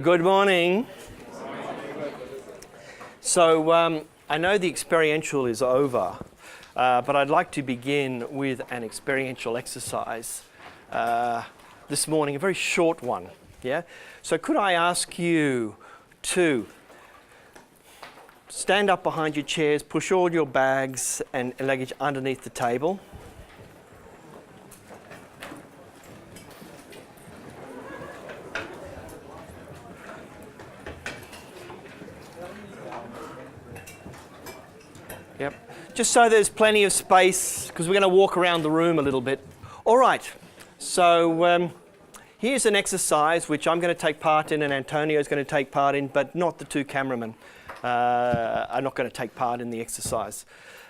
Good morning. So I know the experiential is over, but I'd like to begin with an experiential exercise this morning, a very short one. Yeah. So could I ask you to stand up behind your chairs, push all your bags and luggage underneath the table. Yep. Just so there's plenty of space, because we're going to walk around the room a little bit. All right. So here's an exercise which I'm going to take part in and Antonio's going to take part in, but not the two cameramen. Are not going to take part in the exercise.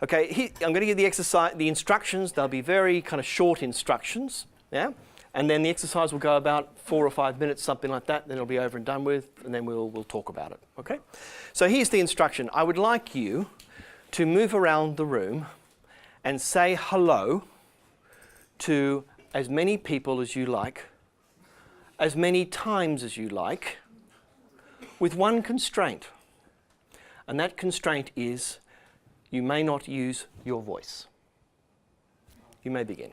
Okay, I'm going to give the instructions. They'll be very kind of short instructions. Yeah. And then the exercise will go about 4 or 5 minutes, something like that. Then it'll be over and done with, and then we'll talk about it. Okay. So here's the instruction. I would like you to move around the room and say hello to as many people as you like, as many times as you like, with one constraint. And that constraint is you may not use your voice. You may begin.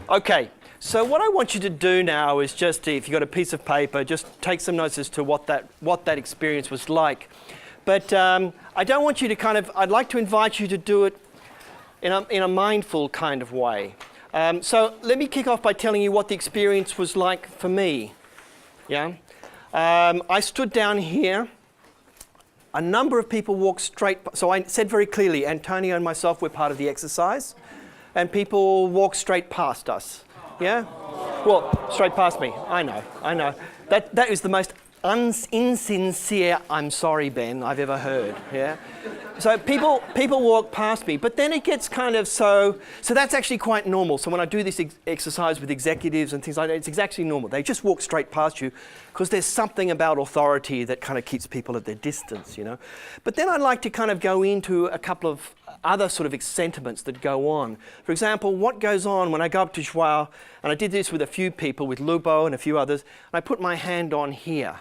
Okay, so what I want you to do now is just, if you've got a piece of paper, just take some notes as to what that experience was like. But I don't want you to I'd like to invite you to do it in a mindful kind of way. So let me kick off by telling you what the experience was like for me. Yeah, I stood down here. A number of people walked straight, so I said very clearly, Antonio and myself were part of the exercise. And people walk straight past us, yeah? Well, straight past me, I know. That is the most insincere, I'm sorry, Ben, I've ever heard, yeah? So people walk past me, but then it gets kind of so that's actually quite normal. So when I do this exercise with executives and things like that, it's exactly normal. They just walk straight past you because there's something about authority that kind of keeps people at their distance, you know? But then I'd like to kind of go into a couple of other sort of sentiments that go on. For example, what goes on when I go up to Joao, and I did this with a few people, with Lubo and a few others, and I put my hand on here.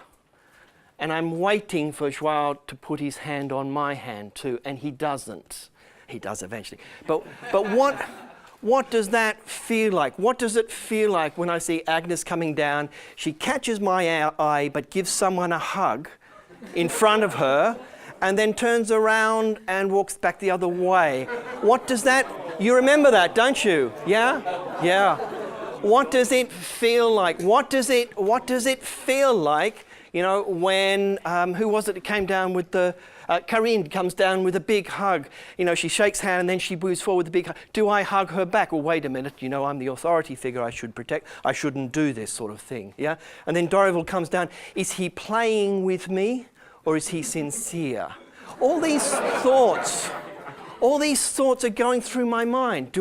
And I'm waiting for Joao to put his hand on my hand too, and he doesn't. He does eventually. But what does that feel like? What does it feel like when I see Agnes coming down? She catches my eye, but gives someone a hug in front of her, and then turns around and walks back the other way. What does that, you remember that, don't you? Yeah? Yeah. What does it feel like? What does it feel like, you know, when, who was it that came down with the, Karine comes down with a big hug. You know, she shakes hand and then she moves forward with a big hug. Do I hug her back? Well, wait a minute, you know, I'm the authority figure, I should protect, I shouldn't do this sort of thing, yeah? And then Dorival comes down, is he playing with me? Or is he sincere? All these thoughts are going through my mind.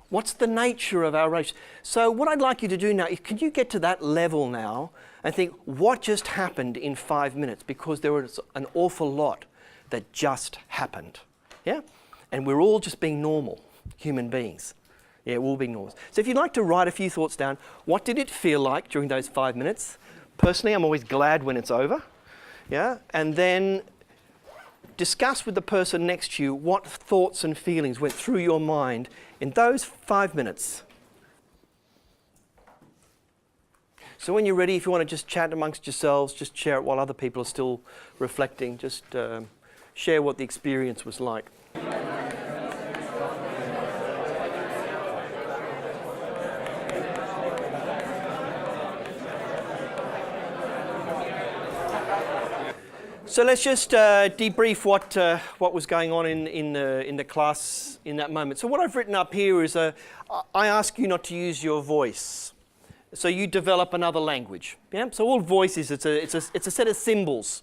What's the nature of our relationship? So what I'd like you to do now is, can you get to that level now and think, what just happened in 5 minutes? Because there was an awful lot that just happened. Yeah? And we're all just being normal human beings. Yeah, we're all being normal. So if you'd like to write a few thoughts down, what did it feel like during those 5 minutes? Personally, I'm always glad when it's over. Yeah, and then discuss with the person next to you what thoughts and feelings went through your mind in those 5 minutes. So when you're ready, if you want to just chat amongst yourselves, just share it while other people are still reflecting. Just share what the experience was like. So let's just debrief what was going on in the class in that moment. So what I've written up here is I ask you not to use your voice. So you develop another language. Yeah. So all voice is it's a set of signals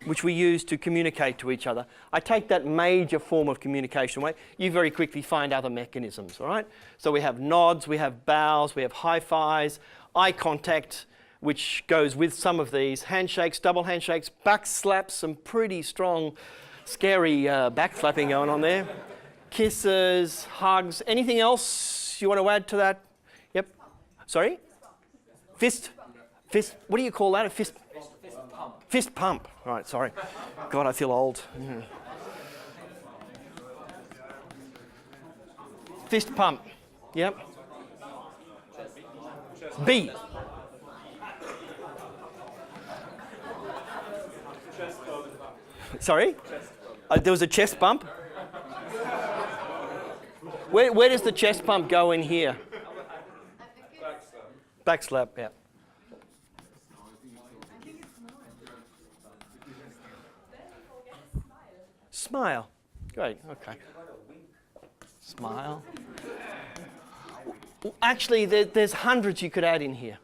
which we use to communicate to each other. I take that major form of communication away. You very quickly find other mechanisms, all right? So we have nods, we have bows, we have high fives, eye contact, which goes with some of these, handshakes, double handshakes, back slaps, some pretty strong, scary back slapping going on there. Kisses, hugs, anything else you want to add to that? Yep. Sorry? Fist, what do you call that? A fist? Fist pump. All right, sorry. God, I feel old. Yeah. Fist pump. Yep. B. Sorry? There was a chest bump? Where does the chest bump go in here? Back slap, yeah. Smile. Great, okay. Smile. Actually, there's hundreds you could add in here.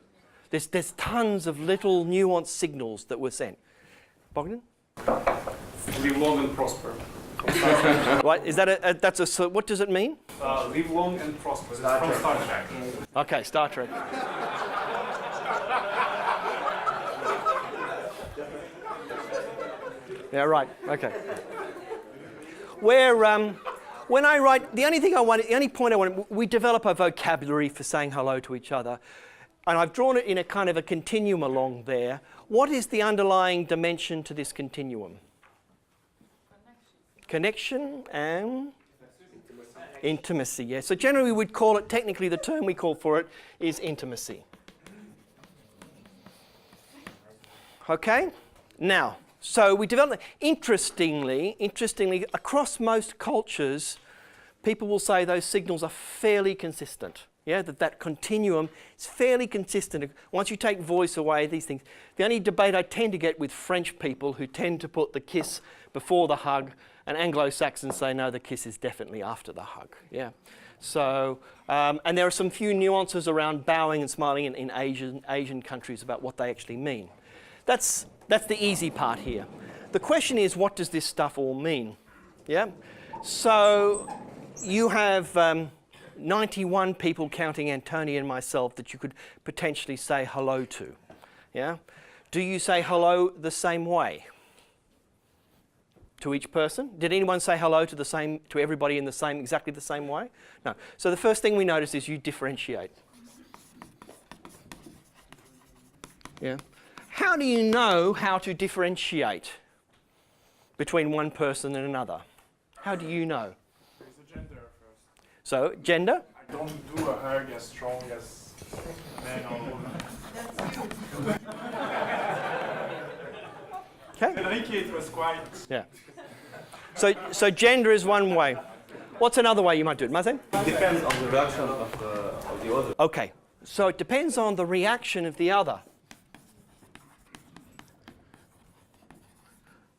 There's tons of little nuanced signals that were sent. Bogdan? Live long and prosper. Right, is that that's a, what does it mean? Live long and prosper. It's from Star Trek. Okay, Star Trek. Yeah, right, okay. When I write, the only point I want, we develop a vocabulary for saying hello to each other. And I've drawn it in a kind of a continuum along there. What is the underlying dimension to this continuum? Connection and intimacy, yeah. So generally we'd call it, technically the term we call for it is intimacy. Okay? Now, so we developed, interestingly, across most cultures, people will say those signals are fairly consistent. Yeah, that continuum is fairly consistent. Once you take voice away, these things. The only debate I tend to get with French people who tend to put the kiss before the hug, and Anglo-Saxons say, no, the kiss is definitely after the hug. Yeah. So, and there are some few nuances around bowing and smiling in Asian countries about what they actually mean. That's the easy part here. The question is, what does this stuff all mean? Yeah. So you have 91 people, counting Antonia and myself, that you could potentially say hello to. Yeah. Do you say hello the same way to each person? Did anyone say hello to everybody in exactly the same way? No. So the first thing we notice is you differentiate. Yeah. How do you know how to differentiate between one person and another? How do you know? There's a gender first. So, gender? I don't do a hug as strong as men or women. Okay. Enrique, it was quite... Yeah. So gender is one way. What's another way you might do it, Mazen? It depends on the reaction of the other. Okay. So it depends on the reaction of the other.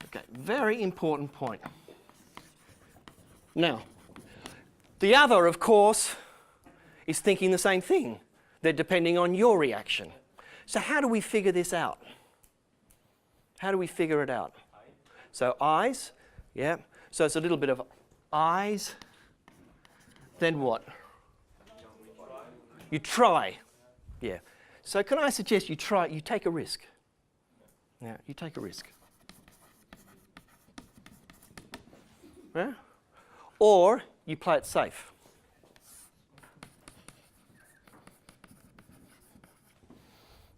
Okay, very important point. Now, the other, of course, is thinking the same thing. They're depending on your reaction. So how do we figure this out? How do we figure it out? So eyes, yeah. So it's a little bit of eyes. Then what? You try. Yeah. So can I suggest you take a risk? Yeah, you take a risk. Yeah? Or you play it safe.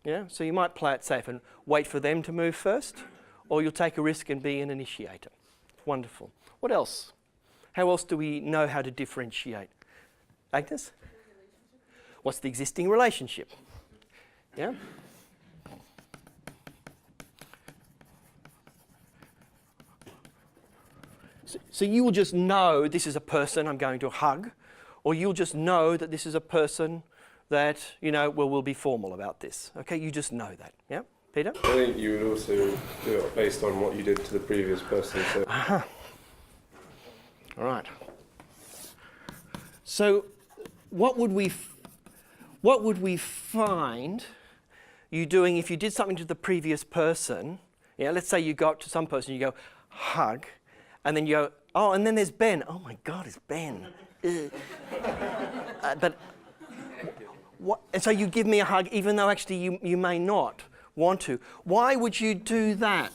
Yeah, so you might play it safe and wait for them to move first, or you'll take a risk and be an initiator. Wonderful. What else? How else do we know how to differentiate? Agnes? What's the existing relationship? Yeah? So you will just know this is a person I'm going to hug, or you'll just know that this is a person that, we'll be formal about this. Okay, you just know that. Yeah, Peter? I think you would also do it based on what you did to the previous person. So. Uh-huh. All right. So what would we find you doing if you did something to the previous person Yeah, let's say you go up to some person, you go, hug, and then you go, oh, and then there's Ben. Oh my God, it's Ben. But what, and so you give me a hug even though actually you may not want to. Why would you do that?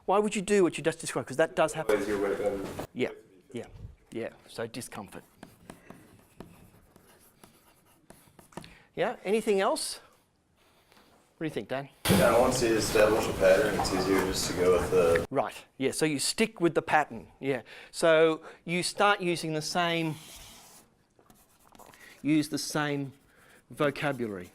Why would you do what you just described? Because that does happen. Yeah, yeah, yeah. So discomfort. Yeah, anything else? What do you think, Dan? Yeah, once you establish a pattern, it's easier just to go with the... Right, yeah, so you stick with the pattern, yeah. So you start using the same, use the same vocabulary.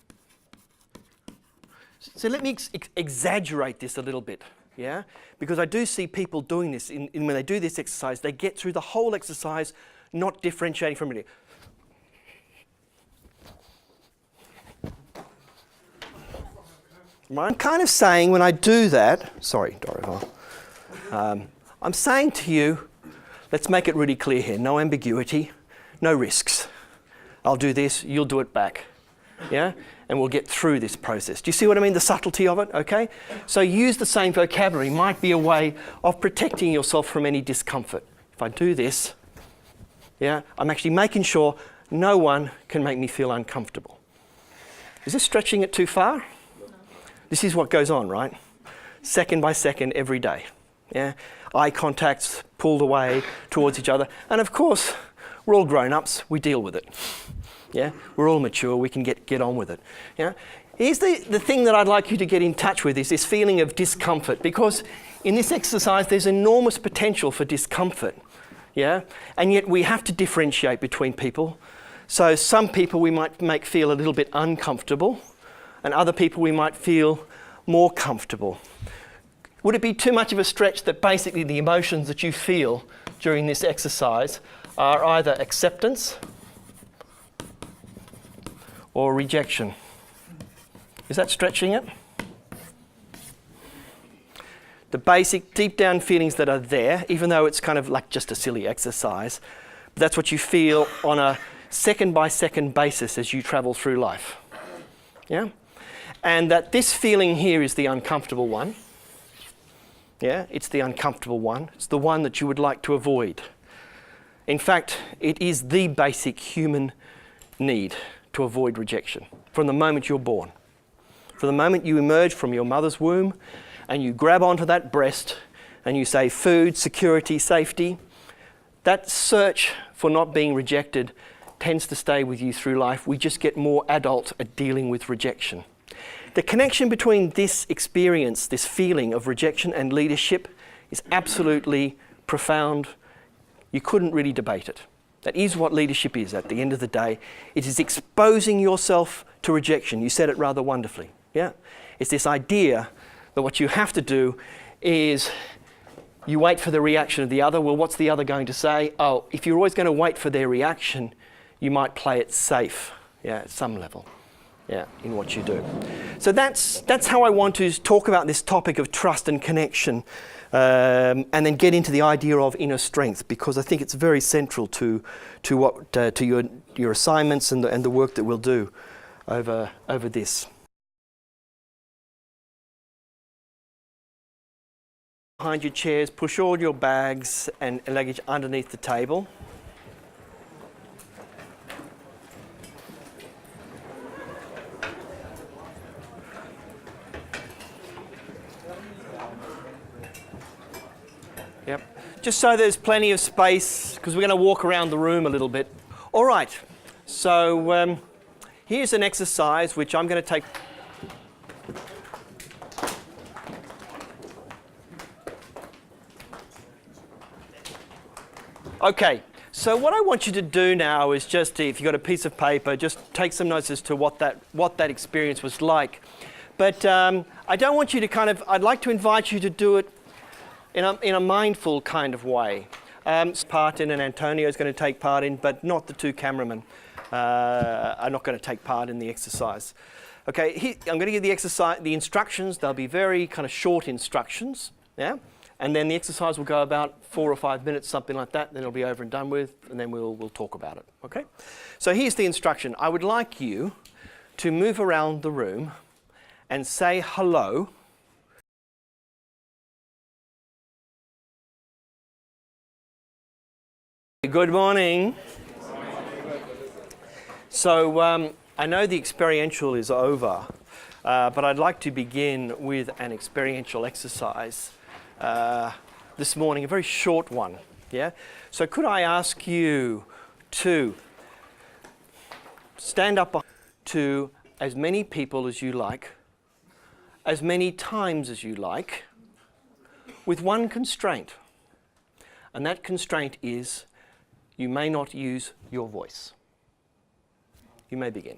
So let me exaggerate this a little bit, yeah? Because I do see people doing this, when they do this exercise, they get through the whole exercise not differentiating from it. I'm kind of saying when I do that, sorry, Dorival, I'm saying to you, let's make it really clear here, no ambiguity, no risks. I'll do this, you'll do it back, yeah? And we'll get through this process. Do you see what I mean, the subtlety of it, okay? So use the same vocabulary might be a way of protecting yourself from any discomfort. If I do this, yeah, I'm actually making sure no one can make me feel uncomfortable. Is this stretching it too far? This is what goes on, right? Second by second, every day. Yeah? Eye contacts pulled away towards each other. And of course, we're all grown-ups, we deal with it. Yeah? We're all mature, we can get on with it. Yeah? Here's the thing that I'd like you to get in touch with is this feeling of discomfort, because in this exercise there's enormous potential for discomfort. Yeah? And yet we have to differentiate between people. So some people we might feel a little bit uncomfortable, and other people we might feel more comfortable. Would it be too much of a stretch that basically the emotions that you feel during this exercise are either acceptance or rejection? Is that stretching it? The basic deep down feelings that are there, even though it's kind of like just a silly exercise, but that's what you feel on a second by second basis as you travel through life. Yeah? And that this feeling here is the uncomfortable one. Yeah, it's the uncomfortable one. It's the one that you would like to avoid. In fact, it is the basic human need to avoid rejection from the moment you're born. From the moment you emerge from your mother's womb and you grab onto that breast and you say food, security, safety, that search for not being rejected tends to stay with you through life. We just get more adult at dealing with rejection. The connection between this experience, this feeling of rejection and leadership is absolutely profound. You couldn't really debate it. That is what leadership is at the end of the day. It is exposing yourself to rejection. You said it rather wonderfully. Yeah? It's this idea that what you have to do is you wait for the reaction of the other. Well, what's the other going to say? Oh, if you're always going to wait for their reaction, you might play it safe, yeah, at some level. Yeah, in what you do. So that's how I want to talk about this topic of trust and connection, and then get into the idea of inner strength, because I think it's very central to your assignments and the work that we'll do over this. Behind your chairs, push all your bags and luggage underneath the table. Yep. Just so there's plenty of space, because we're going to walk around the room a little bit. All right, so here's an exercise which I'm going to take. Okay, so what I want you to do now is just, if you've got a piece of paper, just take some notes as to what that experience was like. But I don't want you to I'd like to invite you to do it in a mindful kind of way. Part in, and Antonio's going to take part in, but not the two cameramen are not going to take part in the exercise. Okay, I'm going to give the instructions. They'll be very kind of short instructions, yeah? And then the exercise will go about 4 or 5 minutes, something like that. Then it'll be over and done with, and then we'll talk about it, okay? So here's the instruction. I would like you to move around the room and say hello Good morning. So I know the experiential is over, but I'd like to begin with an experiential exercise this morning, a very short one. Yeah. So could I ask you to stand up to as many people as you like, as many times as you like, with one constraint, and that constraint is you may not use your voice. You may begin.